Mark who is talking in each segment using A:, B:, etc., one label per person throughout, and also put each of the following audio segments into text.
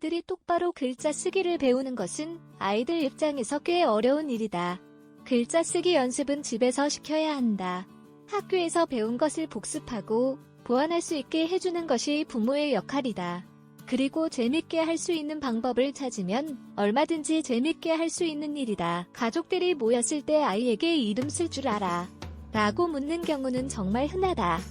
A: 아이들이 똑바로 글자 쓰기를 배우는 것은 아이들 입장에서 꽤 어려운 일이다. 글자 쓰기 연습은 집에서 시켜야 한다. 학교에서 배운 것을 복습하고 보완할 수 있게 해주는 것이 부모의 역할이다. 그리고 재밌게 할 수 있는 방법을 찾으면 얼마든지 재밌게 할 수 있는 일이다. 가족들이 모였을 때 아이에게 이름 쓸 줄 알아? 라고 묻는 경우는 정말 흔하다.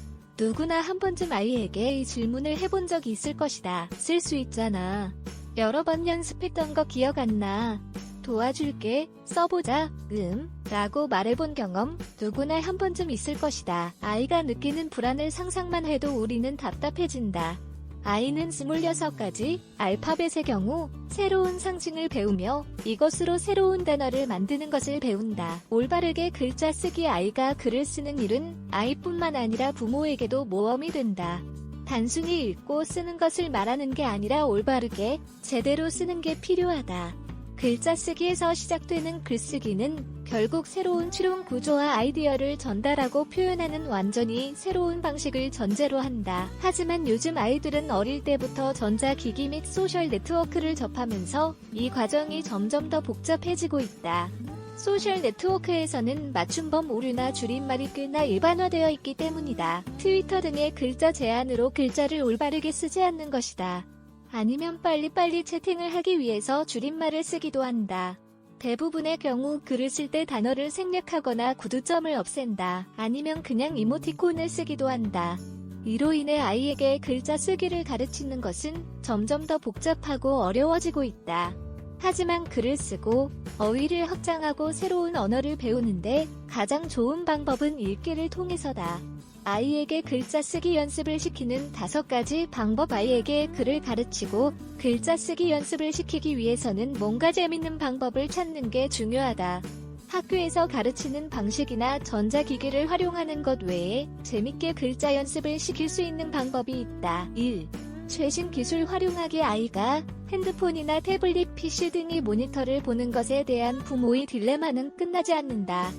A: 누구나 한 번쯤 아이에게 이 질문을 해본 적이 있을 것이다. 쓸 수 있잖아. 여러 번 연습했던 거 기억 안 나? 도와줄게, 써보자, 라고 말해본 경험 누구나 한 번쯤 있을 것이다. 아이가 느끼는 불안을 상상만 해도 우리는 답답해진다. 아이는 26가지 알파벳의 경우 새로운 상징을 배우며 이것으로 새로운 단어를 만드는 것을 배운다. 올바르게 글자 쓰기 아이가 글을 쓰는 일은 아이뿐만 아니라 부모에게도 모험이 된다. 단순히 읽고 쓰는 것을 말하는 게 아니라 올바르게 제대로 쓰는 게 필요하다. 글자 쓰기에서 시작되는 글쓰기는 결국 새로운 추론 구조와 아이디어를 전달하고 표현하는 완전히 새로운 방식을 전제로 한다. 하지만 요즘 아이들은 어릴 때부터 전자기기 및 소셜 네트워크를 접하면서 이 과정이 점점 더 복잡해지고 있다. 소셜 네트워크에서는 맞춤법 오류나 줄임말이 꽤나 일반화되어 있기 때문이다. 트위터 등의 글자 제한으로 글자를 올바르게 쓰지 않는 것이다. 아니면 빨리빨리 채팅을 하기 위해서 줄임말을 쓰기도 한다. 대부분의 경우 글을 쓸 때 단어를 생략하거나 구두점을 없앤다. 아니면 그냥 이모티콘을 쓰기도 한다. 이로 인해 아이에게 글자 쓰기를 가르치는 것은 점점 더 복잡하고 어려워지고 있다. 하지만 글을 쓰고 어휘를 확장하고 새로운 언어를 배우는데 가장 좋은 방법은 읽기를 통해서다. 아이에게 글자 쓰기 연습을 시키는 5가지 방법. 아이에게 글을 가르치고 글자 쓰기 연습을 시키기 위해서는 뭔가 재밌는 방법을 찾는 게 중요하다. 학교에서 가르치는 방식이나 전자기기를 활용하는 것 외에 재밌게 글자 연습을 시킬 수 있는 방법이 있다. 1. 최신 기술 활용하기. 아이가 핸드폰이나 태블릿, PC 등의 모니터를 보는 것에 대한 부모의 딜레마는 끝나지 않는다.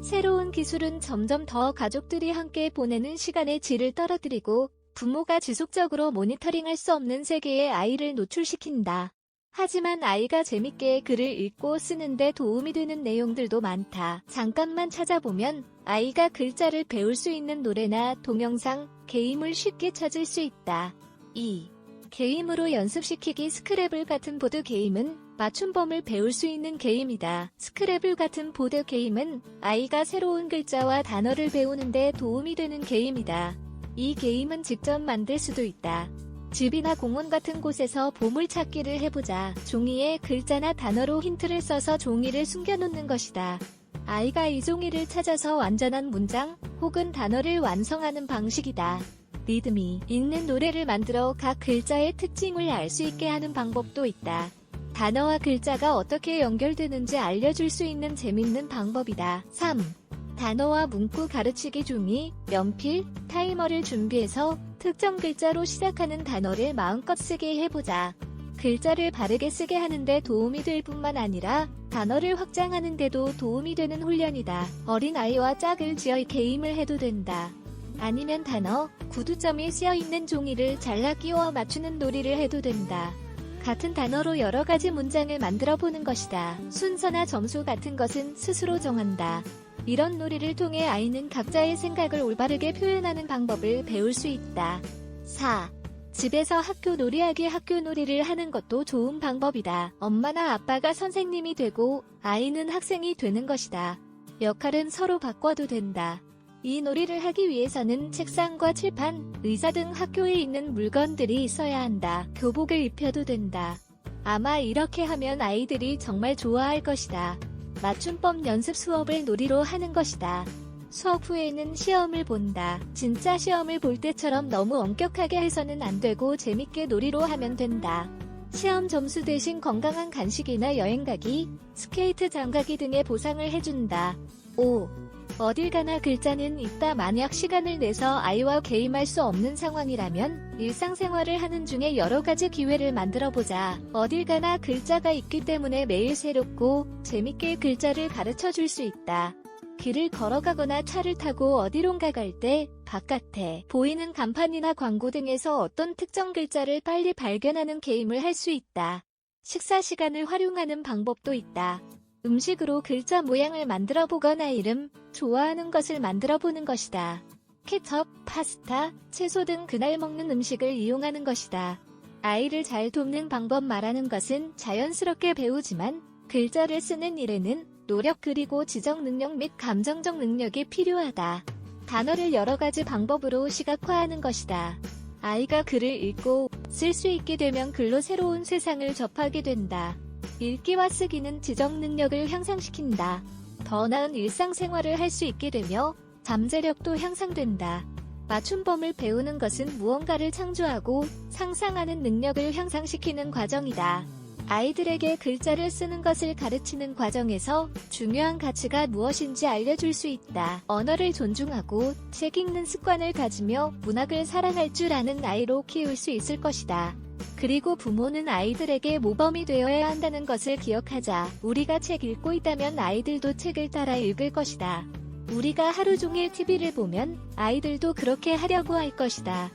A: 새로운 기술은 점점 더 가족들이 함께 보내는 시간의 질을 떨어뜨리고 부모가 지속적으로 모니터링할 수 없는 세계에 아이를 노출시킨다. 하지만 아이가 재밌게 글을 읽고 쓰는데 도움이 되는 내용들도 많다. 잠깐만 찾아보면 아이가 글자를 배울 수 있는 노래나 동영상, 게임을 쉽게 찾을 수 있다. 2. 게임으로 연습시키기. 스크래블 같은 보드게임은 맞춤법을 배울 수 있는 게임이다. 스크래블 같은 보드게임은 아이가 새로운 글자와 단어를 배우는데 도움이 되는 게임이다. 이 게임은 직접 만들 수도 있다. 집이나 공원 같은 곳에서 보물찾기를 해보자. 종이에 글자나 단어로 힌트를 써서 종이를 숨겨놓는 것이다. 아이가 이 종이를 찾아서 완전한 문장 혹은 단어를 완성하는 방식이다. 리드미 있는 노래를 만들어 각 글자의 특징을 알 수 있게 하는 방법도 있다. 단어와 글자가 어떻게 연결되는지 알려줄 수 있는 재밌는 방법이다. 3. 단어와 문구 가르치기. 종이, 연필, 타이머를 준비해서 특정 글자로 시작하는 단어를 마음껏 쓰게 해보자. 글자를 바르게 쓰게 하는데 도움이 될 뿐만 아니라 단어를 확장하는 데도 도움이 되는 훈련이다. 어린아이와 짝을 지어 게임을 해도 된다. 아니면 단어, 구두점이 쓰여있는 종이를 잘라 끼워 맞추는 놀이를 해도 된다. 같은 단어로 여러 가지 문장을 만들어 보는 것이다. 순서나 점수 같은 것은 스스로 정한다. 이런 놀이를 통해 아이는 각자의 생각을 올바르게 표현하는 방법을 배울 수 있다. 4. 집에서 학교 놀이하기. 학교 놀이를 하는 것도 좋은 방법이다. 엄마나 아빠가 선생님이 되고 아이는 학생이 되는 것이다. 역할은 서로 바꿔도 된다. 이 놀이를 하기 위해서는 책상과 칠판, 의자 등 학교에 있는 물건들이 있어야 한다. 교복을 입혀도 된다. 아마 이렇게 하면 아이들이 정말 좋아할 것이다. 맞춤법 연습 수업을 놀이로 하는 것이다. 수업 후에는 시험을 본다. 진짜 시험을 볼 때처럼 너무 엄격하게 해서는 안 되고 재밌게 놀이로 하면 된다. 시험 점수 대신 건강한 간식이나 여행 가기, 스케이트장 가기 등의 보상을 해준다. 5. 어딜 가나 글자는 있다. 만약 시간을 내서 아이와 게임할 수 없는 상황이라면 일상생활을 하는 중에 여러 가지 기회를 만들어보자. 어딜 가나 글자가 있기 때문에 매일 새롭고 재밌게 글자를 가르쳐 줄 수 있다. 길을 걸어가거나 차를 타고 어디론가 갈 때 바깥에 보이는 간판이나 광고 등에서 어떤 특정 글자를 빨리 발견하는 게임을 할 수 있다. 식사 시간을 활용하는 방법도 있다. 음식으로 글자 모양을 만들어 보거나 이름, 좋아하는 것을 만들어 보는 것이다. 케첩, 파스타, 채소 등 그날 먹는 음식을 이용하는 것이다. 아이를 잘 돕는 방법 말하는 것은 자연스럽게 배우지만 글자를 쓰는 일에는 노력 그리고 지적 능력 및 감정적 능력이 필요하다. 단어를 여러 가지 방법으로 시각화하는 것이다. 아이가 글을 읽고 쓸 수 있게 되면 글로 새로운 세상을 접하게 된다. 읽기와 쓰기는 지적 능력을 향상시킨다. 더 나은 일상생활을 할 수 있게 되며 잠재력도 향상된다. 맞춤법을 배우는 것은 무언가를 창조하고 상상하는 능력을 향상시키는 과정이다. 아이들에게 글자를 쓰는 것을 가르치는 과정에서 중요한 가치가 무엇인지 알려줄 수 있다. 언어를 존중하고 책 읽는 습관을 가지며 문학을 사랑할 줄 아는 아이로 키울 수 있을 것이다. 그리고 부모는 아이들에게 모범이 되어야 한다는 것을 기억하자. 우리가 책 읽고 있다면 아이들도 책을 따라 읽을 것이다. 우리가 하루 종일 TV를 보면 아이들도 그렇게 하려고 할 것이다.